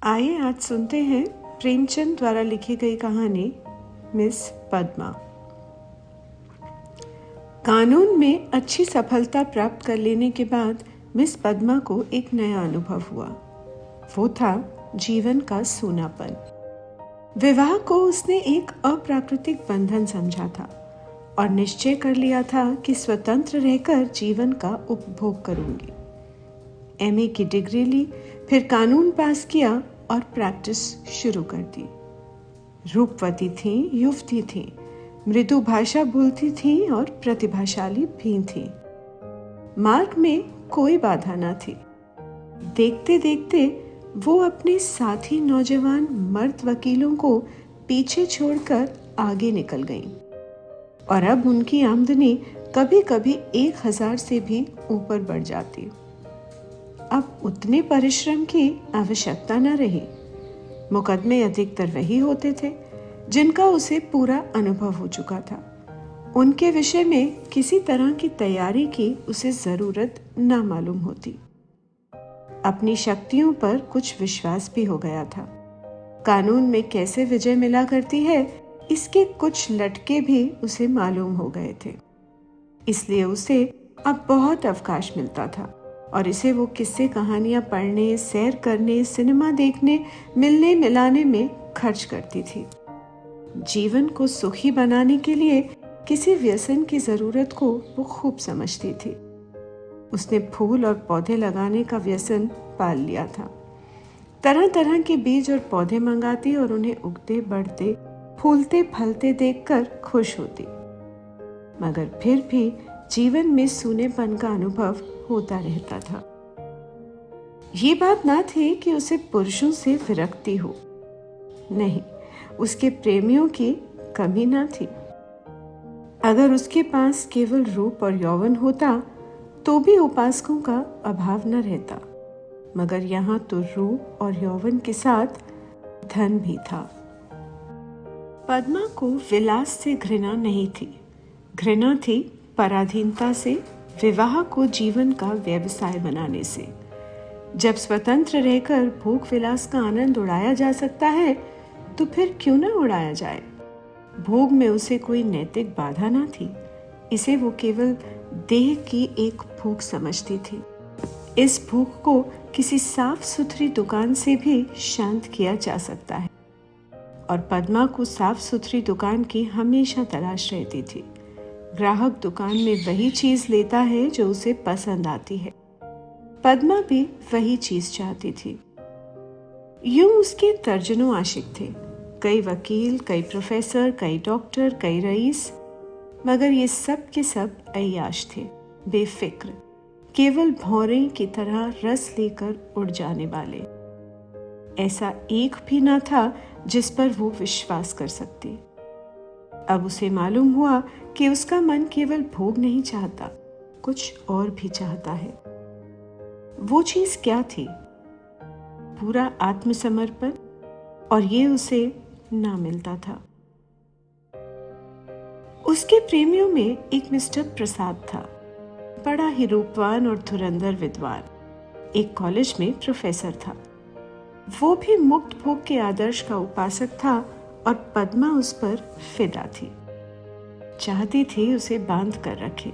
आइए आज सुनते हैं प्रेमचंद द्वारा लिखी गई कहानी मिस पद्मा। कानून में अच्छी सफलता प्राप्त कर लेने के बाद मिस पद्मा को एक नया अनुभव हुआ। वो था जीवन का सूनापन। विवाह को उसने एक अप्राकृतिक बंधन समझा था और निश्चय कर लिया था कि स्वतंत्र रहकर जीवन का उपभोग करूंगी। एमए की डिग्री ली, फिर कानून पास किया और प्रैक्टिस शुरू कर दी। रूपवती थीं, युवती थीं, मृदु भाषा बोलती थीं और प्रतिभाशाली भी थीं। मार्ग में कोई बाधा न थी। देखते देखते वो अपने साथी नौजवान मर्द वकीलों को पीछे छोड़कर आगे निकल गईं और अब उनकी आमदनी कभी कभी 1000 से भी ऊपर बढ़ जाती। अब उतने परिश्रम की आवश्यकता न रही। मुकदमे अधिकतर वही होते थे जिनका उसे पूरा अनुभव हो चुका था। उनके विषय में किसी तरह की तैयारी की उसे जरूरत न मालूम होती। अपनी शक्तियों पर कुछ विश्वास भी हो गया था। कानून में कैसे विजय मिला करती है, इसके कुछ लटके भी उसे मालूम हो गए थे। इसलिए उसे अब बहुत अवकाश मिलता था और इसे वो किस्से कहानियां पढ़ने, सैर करने, सिनेमा देखने, मिलने मिलाने में खर्च करती थी। जीवन को सुखी बनाने के लिए किसी व्यसन की जरूरत को वो खूब समझती थी। उसने फूल और पौधे लगाने का व्यसन पाल लिया था। तरह तरह के बीज और पौधे मंगाती और उन्हें उगते, बढ़ते, फूलते, फलते देखकर खुश होती। मगर फिर भी जीवन में सूनेपन का अनुभव होता रहता था। ये बात ना थी कि उसे पुरुषों से विरक्ति हो, नहीं, उसके प्रेमियों की कमी ना थी। अगर उसके पास केवल रूप और यौवन होता तो भी उपासकों का अभाव न रहता। मगर यहाँ तो रूप और यौवन के साथ धन भी था। पद्मा को विलास से घृणा नहीं थी। घृणा थी पराधीनता से, विवाह को जीवन का व्यवसाय बनाने से। जब स्वतंत्र रहकर भोग विलास का आनंद उड़ाया जा सकता है तो फिर क्यों न उड़ाया जाए। भोग में उसे कोई नैतिक बाधा न थी। इसे वो केवल देह की एक भूख समझती थी। इस भूख को किसी साफ सुथरी दुकान से भी शांत किया जा सकता है और पद्मा को साफ सुथरी दुकान की हमेशा तलाश रहती थी। ग्राहक दुकान में वही चीज लेता है जो उसे पसंद आती है। पद्मा भी वही चीज चाहती थी। यूं उसके दर्जनों आशिक थे, कई वकील, कई प्रोफेसर, कई डॉक्टर, कई रईस। मगर ये सब के सब अय्याश थे, बेफिक्र, केवल भौरे की तरह रस लेकर उड़ जाने वाले। ऐसा एक भी ना था जिस पर वो विश्वास कर सकती। अब उसे मालूम हुआ कि उसका मन केवल भोग नहीं चाहता, कुछ और भी चाहता है। वो चीज क्या थी? पूरा आत्मसमर्पण, और ये उसे ना मिलता था। उसके प्रेमियों में एक मिस्टर प्रसाद था, बड़ा ही रूपवान और धुरंधर विद्वान, एक कॉलेज में प्रोफेसर था। वो भी मुक्त भोग के आदर्श का उपासक था और पद्मा उस पर फिदा थी। चाहती थी उसे बांध कर रखे,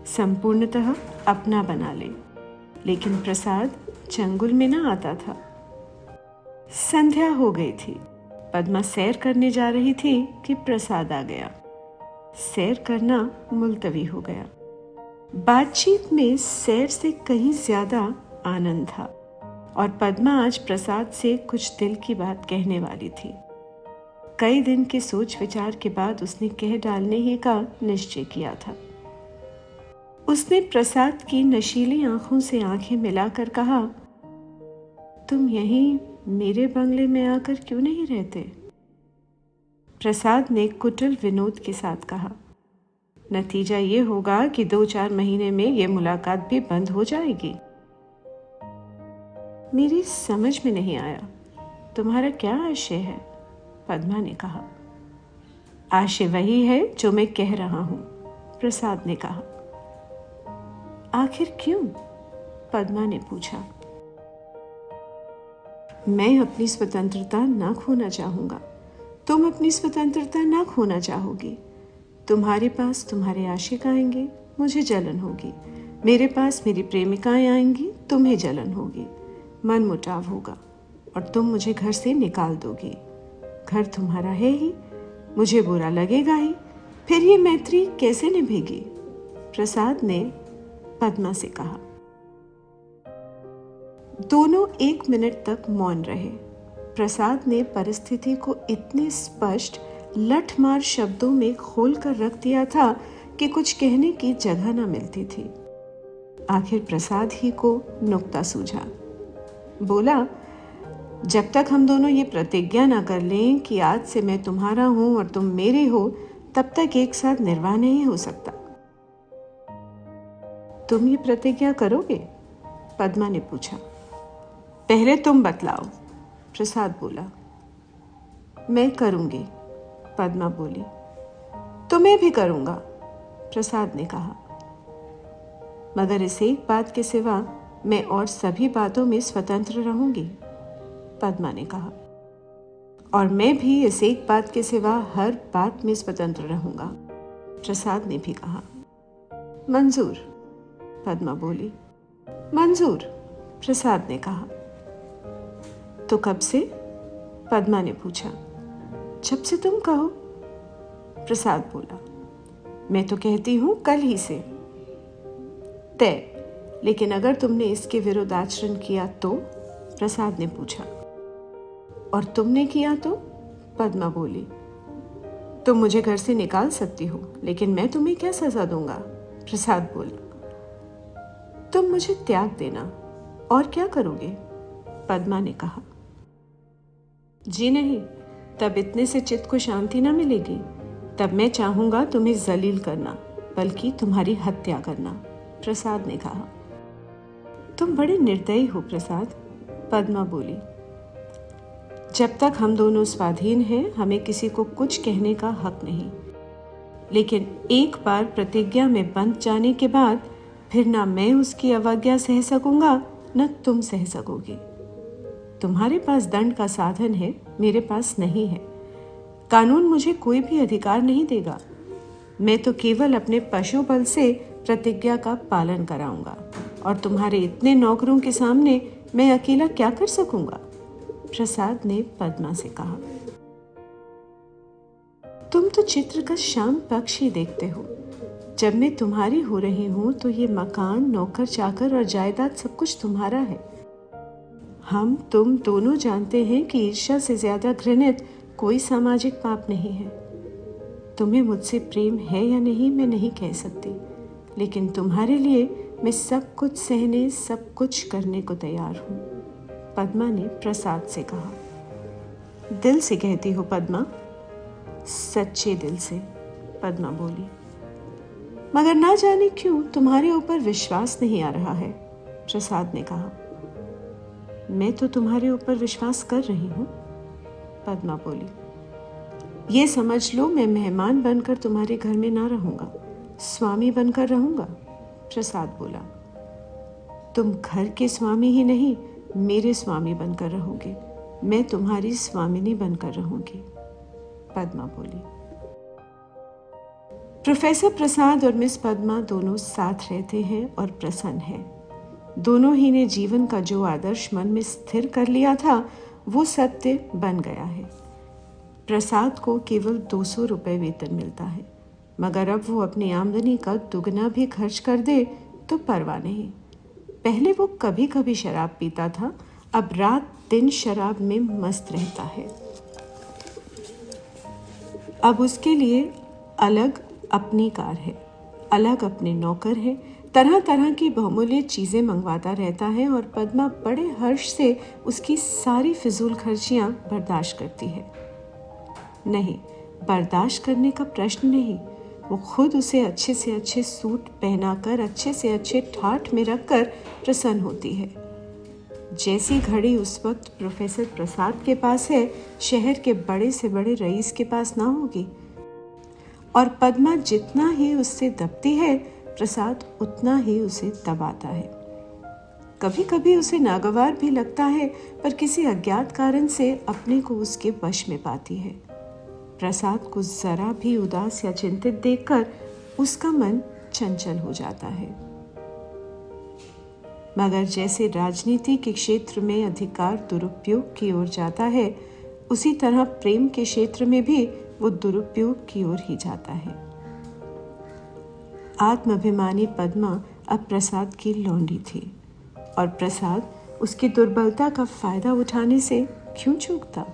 संपूर्णतः अपना बना ले। लेकिन प्रसाद चंगुल में न आता था। संध्या हो गई थी। पद्मा सैर करने जा रही थी कि प्रसाद आ गया। सैर करना मुलतवी हो गया। बातचीत में सैर से कहीं ज्यादा आनंद था और पद्मा आज प्रसाद से कुछ दिल की बात कहने वाली थी। कई दिन के सोच विचार के बाद उसने कह डालने ही का निश्चय किया था। उसने प्रसाद की नशीली आंखों से आंखें मिलाकर कहा, तुम यहीं मेरे बंगले में आकर क्यों नहीं रहते? प्रसाद ने कुटिल विनोद के साथ कहा, नतीजा ये होगा कि 2-4 महीने में ये मुलाकात भी बंद हो जाएगी। मेरी समझ में नहीं आया, तुम्हारा क्या आशय है? पद्मा ने कहा। आशय वही है जो मैं कह रहा हूं, प्रसाद ने कहा। आखिर क्यों? पद्मा ने पूछा। मैं अपनी स्वतंत्रता ना खोना चाहूँगा, तुम अपनी स्वतंत्रता ना खोना चाहोगी। तुम्हारे पास तुम्हारे आशिक आएंगे, मुझे जलन होगी। मेरे पास मेरी प्रेमिकाएं आएंगी, तुम्हें जलन होगी। मनमुटाव होगा और तुम मुझे घर से निकाल दोगी। घर तुम्हारा है ही, मुझे बुरा लगेगा ही, फिर ये मैत्री कैसे निभेगी? प्रसाद ने पद्मा से कहा। दोनों 1 मिनट तक मौन रहे। प्रसाद ने परिस्थिति को इतने स्पष्ट लठमार शब्दों में खोल कर रख दिया था कि कुछ कहने की जगह न मिलती थी। आखिर प्रसाद ही को नुक्ता सूझा। बोला, जब तक हम दोनों ये प्रतिज्ञा न कर लें कि आज से मैं तुम्हारा हूं और तुम मेरे हो, तब तक एक साथ निर्वाह नहीं हो सकता। तुम ये प्रतिज्ञा करोगे? पद्मा ने पूछा। पहले तुम बतलाओ, प्रसाद बोला। मैं करूंगी, पद्मा बोली। तो मैं भी करूंगा, प्रसाद ने कहा। मगर इस एक बात के सिवा मैं और सभी बातों में स्वतंत्र रहूंगी, पद्मा ने कहा। और मैं भी इस एक बात के सिवा हर बात में स्वतंत्र रहूंगा, प्रसाद ने भी कहा। मंजूर, पद्मा बोली। मंजूर, प्रसाद ने कहा। तो कब से? पद्मा ने पूछा। जब से तुम कहो, प्रसाद बोला। मैं तो कहती हूं कल ही से। तय, लेकिन अगर तुमने इसके विरुद्ध आचरण किया तो? प्रसाद ने पूछा। और तुमने किया तो? पद्मा बोली। तुम मुझे घर से निकाल सकती हो, लेकिन मैं तुम्हें क्या सजा दूंगा? प्रसाद बोला। तुम मुझे त्याग देना, और क्या करोगे? पद्मा ने कहा। जी नहीं, तब इतने से चित्त को शांति न मिलेगी। तब मैं चाहूंगा तुम्हें जलील करना, बल्कि तुम्हारी हत्या करना, प्रसाद ने कहा। तुम बड़े निर्दयी हो प्रसाद, पद्मा बोली। जब तक हम दोनों स्वाधीन हैं, हमें किसी को कुछ कहने का हक नहीं। लेकिन एक बार प्रतिज्ञा में बंध जाने के बाद फिर ना मैं उसकी अवज्ञा सह सकूंगा, न तुम सह सकोगी। तुम्हारे पास दंड का साधन है, मेरे पास नहीं है। कानून मुझे कोई भी अधिकार नहीं देगा। मैं तो केवल अपने पशु बल से प्रतिज्ञा का पालन कराऊंगा, और तुम्हारे इतने नौकरों के सामने मैं अकेला क्या कर सकूंगा? प्रसाद ने पद्मा से कहा। तुम तो चित्र का शाम पक्ष ही देखते हो। जब मैं तुम्हारी हो रही हूं तो ये मकान, नौकर चाकर और जायदाद सब कुछ तुम्हारा है। हम तुम दोनों जानते हैं कि ईर्ष्या से ज्यादा घृणित कोई सामाजिक पाप नहीं है। तुम्हें मुझसे प्रेम है या नहीं मैं नहीं कह सकती, लेकिन तुम्हारे लिए मैं सब कुछ सहने, सब कुछ करने को तैयार हूं, पद्मा ने प्रसाद से कहा। दिल से कहती हो पद्मा? सच्चे दिल से, पद्मा बोली। मगर ना जाने क्यों तुम्हारे ऊपर विश्वास नहीं आ रहा है, प्रसाद ने कहा। मैं तो तुम्हारे ऊपर विश्वास कर रही हूं, पद्मा बोली। ये समझ लो, मैं मेहमान बनकर तुम्हारे घर में ना रहूंगा, स्वामी बनकर रहूंगा, प्रसाद बोला। तुम घर के स्वामी ही नहीं, मेरे स्वामी बनकर रहोगे। मैं तुम्हारी स्वामिनी बनकर रहूंगी, पद्मा बोली। प्रोफेसर प्रसाद और मिस पद्मा दोनों साथ रहते हैं और प्रसन्न हैं। दोनों ही ने जीवन का जो आदर्श मन में स्थिर कर लिया था, वो सत्य बन गया है। प्रसाद को केवल 200 रुपये वेतन मिलता है, मगर अब वो अपनी आमदनी का दुगना भी खर्च कर दे तो परवाह नहीं। पहले वो कभी कभी शराब पीता था, अब रात दिन शराब में मस्त रहता है। अब उसके लिए अलग अपनी कार है, अलग अपने नौकर है, तरह तरह की बहुमूल्य चीज़ें मंगवाता रहता है और पद्मा बड़े हर्ष से उसकी सारी फिजूल खर्चियाँ बर्दाश्त करती है। नहीं, बर्दाश्त करने का प्रश्न नहीं, वो खुद उसे अच्छे से अच्छे सूट पहनाकर, अच्छे से अच्छे ठाठ में रखकर प्रसन्न होती है। जैसी घड़ी उस वक्त प्रोफेसर प्रसाद के पास है, शहर के बड़े से बड़े रईस के पास ना होगी। और पद्मा जितना ही उससे दबती है, प्रसाद उतना ही उसे दबाता है। कभी कभी उसे नागवार भी लगता है, पर किसी अज्ञात कारण से अपने को उसके वश में पाती है। प्रसाद को जरा भी उदास या चिंतित देखकर उसका मन चंचल हो जाता है। मगर जैसे राजनीति के क्षेत्र में अधिकार दुरुपयोग की ओर जाता है, उसी तरह प्रेम के क्षेत्र में भी वो दुरुपयोग की ओर ही जाता है। आत्माभिमानी पद्मा अब प्रसाद की लौंडी थी और प्रसाद उसकी दुर्बलता का फायदा उठाने से क्यों चूकता।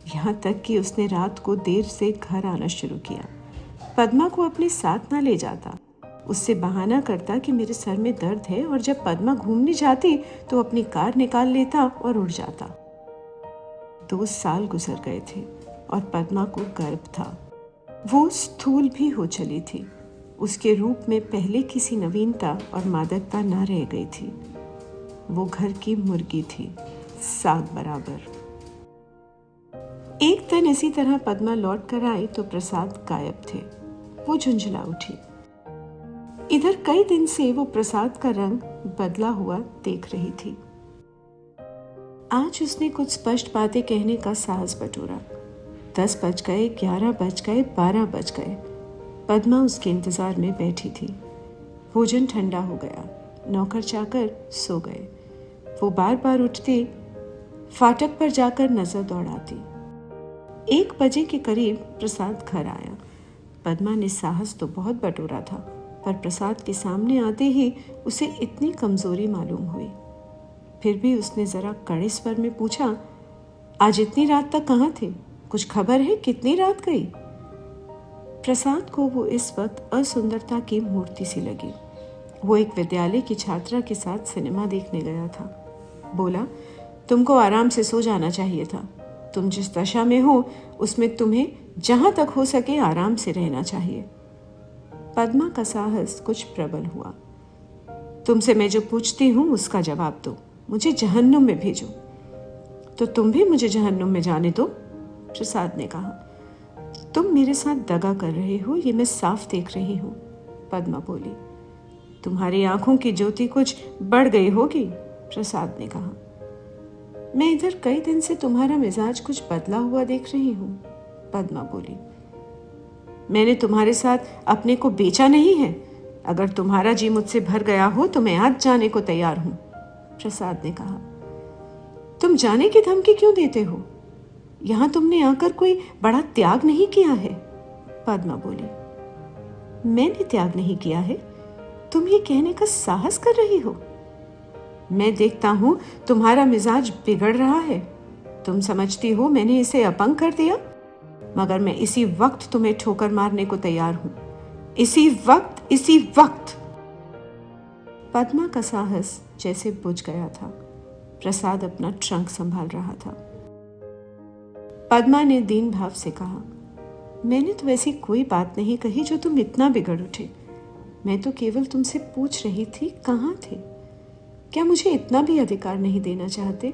यहाँ तक कि उसने रात को देर से घर आना शुरू किया। पद्मा को अपने साथ ना ले जाता, उससे बहाना करता कि मेरे सर में दर्द है, और जब पद्मा घूमने जाती तो अपनी कार निकाल लेता और उड़ जाता। 2 साल गुजर गए थे और पद्मा को गर्व था। वो स्थूल भी हो चली थी। उसके रूप में पहले किसी नवीनता और मादकता न रह गई थी। वो घर की मुर्गी थी, साग बराबर। एक दिन इसी तरह पद्मा लौट कर आई तो प्रसाद गायब थे। वो झुंझला उठी। इधर कई दिन से वो प्रसाद का रंग बदला हुआ देख रही थी। आज उसने कुछ स्पष्ट बातें कहने का साहस बटोरा। 10 बज गए, 11 बज गए, 12 बज गए। पद्मा उसके इंतजार में बैठी थी। भोजन ठंडा हो गया। नौकर चाकर सो गए। वो बार बार उठती, फाटक पर जाकर नजर दौड़ाती। 1 बजे के करीब प्रसाद घर आया। पद्मा ने साहस तो बहुत बटोरा था, पर प्रसाद के सामने आते ही उसे इतनी कमजोरी मालूम हुई। फिर भी उसने जरा कड़े स्वर में पूछा, आज इतनी रात तक कहाँ थे? कुछ खबर है कितनी रात गई? प्रसाद को वो इस वक्त असुंदरता की मूर्ति सी लगी। वो एक विद्यालय की छात्रा के साथ सिनेमा देखने गया था। बोला, तुमको आराम से सो जाना चाहिए था। तुम जिस दशा में हो उसमें तुम्हें जहां तक हो सके आराम से रहना चाहिए। पद्मा का साहस कुछ प्रबल हुआ। तुमसे मैं जो पूछती हूँ उसका जवाब दो। मुझे जहन्नुम में भेजो। तो तुम भी मुझे जहन्नुम में जाने दो, प्रसाद ने कहा। तुम मेरे साथ दगा कर रहे हो, ये मैं साफ देख रही हूँ, पद्मा बोली। तुम्हारी आंखों की ज्योति कुछ बढ़ गई होगी, प्रसाद ने कहा। मैं इधर कई दिन से तुम्हारा मिजाज कुछ बदला हुआ देख रही हूँ, पद्मा बोली। मैंने तुम्हारे साथ अपने को बेचा नहीं है। अगर तुम्हारा जी मुझसे भर गया हो तो मैं आज जाने को तैयार हूं, प्रसाद ने कहा। तुम जाने की धमकी क्यों देते हो? यहां तुमने आकर कोई बड़ा त्याग नहीं किया है, पद्मा बोली। मैंने त्याग नहीं किया है, तुम ये कहने का साहस कर रही हो। मैं देखता हूं तुम्हारा मिजाज बिगड़ रहा है। तुम समझती हो मैंने इसे अपंग कर दिया, मगर मैं इसी वक्त तुम्हें ठोकर मारने को तैयार हूं। इसी वक्त। पद्मा का साहस जैसे बुझ गया था। प्रसाद अपना ट्रंक संभाल रहा था। पद्मा ने दीन भाव से कहा, मैंने तो ऐसी कोई बात नहीं कही जो तुम इतना बिगड़ उठे। मैं तो केवल तुमसे पूछ रही थी कहाँ थे। क्या मुझे इतना भी अधिकार नहीं देना चाहते?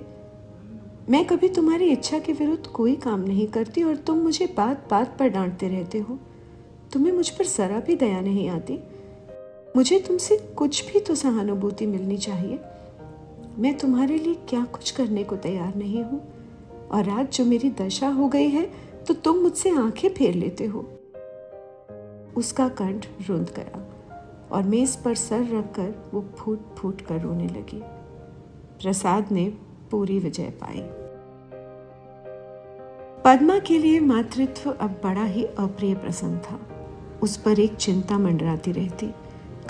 मैं कभी तुम्हारी इच्छा के विरुद्ध कोई काम नहीं करती और तुम मुझे बात बात पर डांटते रहते हो। तुम्हें मुझ पर जरा भी दया नहीं आती। मुझे तुमसे कुछ भी तो सहानुभूति मिलनी चाहिए। मैं तुम्हारे लिए क्या कुछ करने को तैयार नहीं हूँ, और आज जो मेरी दशा हो गई है तो तुम मुझसे आंखें फेर लेते हो। उसका कंठ रुंध गया और मेज पर सर रखकर वो फूट फूट कर रोने लगी। प्रसाद ने पूरी विजय पाई। पद्मा के लिए मातृत्व अब बड़ा ही अप्रिय प्रसंग था। उस पर एक चिंता मंडराती रहती।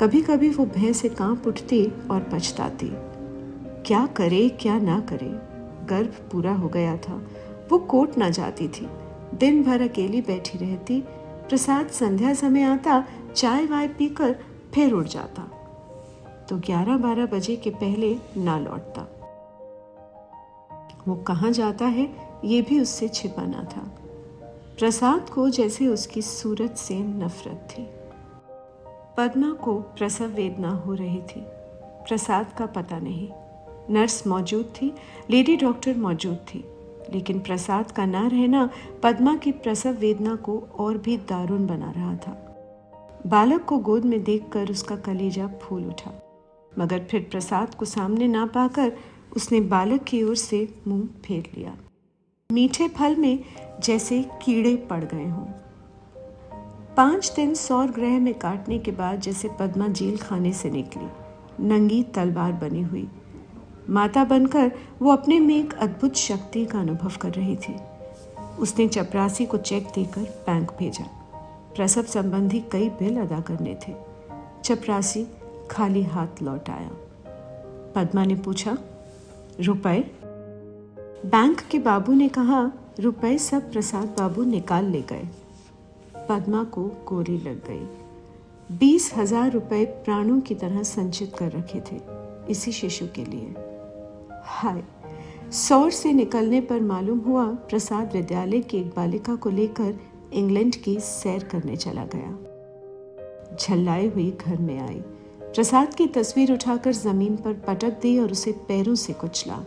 कभी कभी वो भय से कांप उठती और पछताती। क्या करे क्या ना करे। गर्भ पूरा हो गया था। वो कोर्ट ना जाती थी। दिन भर अकेली बैठी रहती। प्रसाद संध्या समय आता, चाय वाय पीकर फिर उड़ जाता, तो 11-12 बजे के पहले ना लौटता। वो कहाँ जाता है ये भी उससे छिपा ना था। प्रसाद को जैसे उसकी सूरत से नफरत थी। पद्मा को प्रसव वेदना हो रही थी। प्रसाद का पता नहीं। नर्स मौजूद थी, लेडी डॉक्टर मौजूद थी, लेकिन प्रसाद का ना रहना पद्मा की प्रसव वेदना को और भी दारुण बना रहा था। बालक को गोद में देखकर उसका कलेजा फूल उठा। मगर फिर प्रसाद को सामने ना पाकर उसने बालक की ओर से मुंह फेर लिया। मीठे फल में जैसे कीड़े पड़ गए हों। 5 दिन सौर ग्रह में काटने के बाद जैसे पद्मा जेल खाने से निकली, नंगी तलवार बनी हुई। माता बनकर वो अपने में एक अद्भुत शक्ति का अनुभव कर रही थी। उसने चपरासी को चेक देकर बैंक भेजा। प्रसव संबंधी कई बिल अदा करने थे। चपरासी खाली हाथ लौट आया। पद्मा ने पूछा, रुपए? बैंक के बाबू ने कहा, रुपए सब प्रसाद बाबू निकाल ले गए। पद्मा को गोली लग गई। 20,000 रुपए प्राणों की तरह संचित कर रखे थे इसी शिशु के लिए। हाय, सौर से निकलने पर मालूम हुआ प्रसाद विद्यालय की एक बालिका को लेकर इंग्लैंड की सैर करने चला गया। झल्लाई हुई घर में आई। प्रसाद की तस्वीर उठाकर जमीन पर पटक दी और उसे पैरों से कुचला।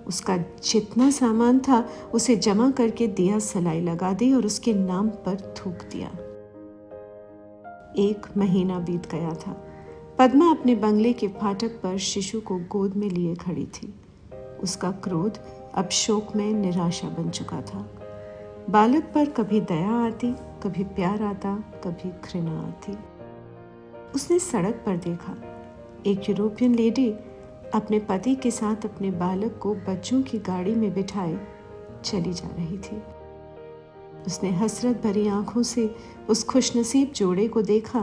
उसका जितना सामान था उसे जमा करके दिया सलाई लगा दी और उसके नाम पर थूक दिया। 1 महीना बीत गया था। पद्मा अपने बंगले के फाटक पर शिशु को गोद में लिए खड़ी थी। उसका क्रोध अब शोक में निराशा बन चुका था। बालक पर कभी दया आती, कभी प्यार आता, कभी घृणा आती। उसने सड़क पर देखा, एक यूरोपियन लेडी अपने पति के साथ अपने बालक को बच्चों की गाड़ी में बिठाए चली जा रही थी। उसने हसरत भरी आंखों से उस खुशनसीब जोड़े को देखा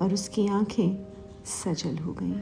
और उसकी आंखें सजल हो गईं।